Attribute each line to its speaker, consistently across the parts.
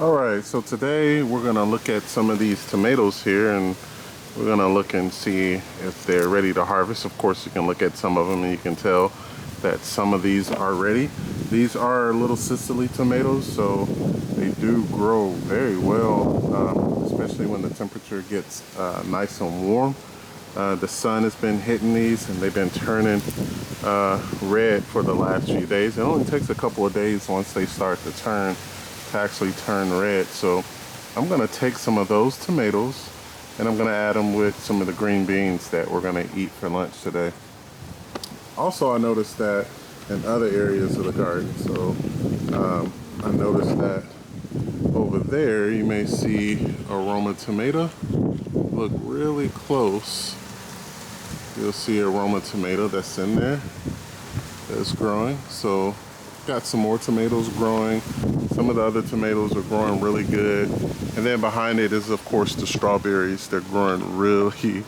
Speaker 1: Alright, so today we're going to look at some of these tomatoes here, and we're going to look and see if they're ready to harvest. Of course, you can look at some of them and you can tell that some of these are ready. These are little Sicily tomatoes, so they do grow very well, especially when the temperature gets nice and warm. The sun has been hitting these and they've been turning red for the last few days. It only takes a couple of days once they start to actually turn red. So I'm gonna take some of those tomatoes and I'm gonna add them with some of the green beans that we're gonna eat for lunch today. Also, I noticed that in other areas of the garden, so I noticed that over there you may see aroma tomato. Look really close, you'll see aroma tomato that's in there, that's growing. So got some more tomatoes growing. Some of the other tomatoes are growing really good. And then behind it is, of course, the strawberries. They're growing really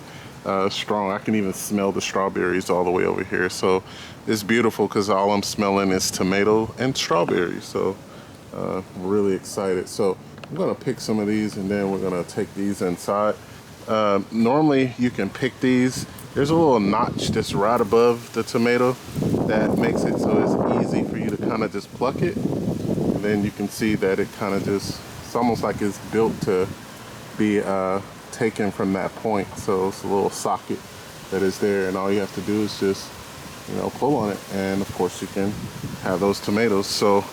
Speaker 1: strong. I can even smell the strawberries all the way over here. So it's beautiful because all I'm smelling is tomato and strawberries. So I'm really excited. So I'm gonna pick some of these and then we're gonna take these inside. Normally you can pick these. There's a little notch that's right above the tomato that makes it so it's easy for you to kind of just pluck it. And then you can see that it kind of just, it's almost like it's built to be taken from that point. So it's a little socket that is there, and all you have to do is just, pull on it. And of course you can have those tomatoes. So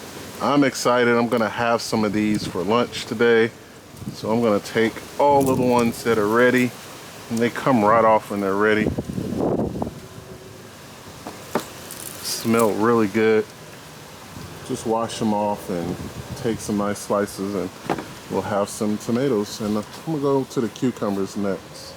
Speaker 1: I'm excited. I'm gonna have some of these for lunch today. So I'm gonna take all of the ones that are ready, and they come right off when they're ready. Smell really good. Just wash them off and take some nice slices and we'll have some tomatoes. And I'm gonna go to the cucumbers next.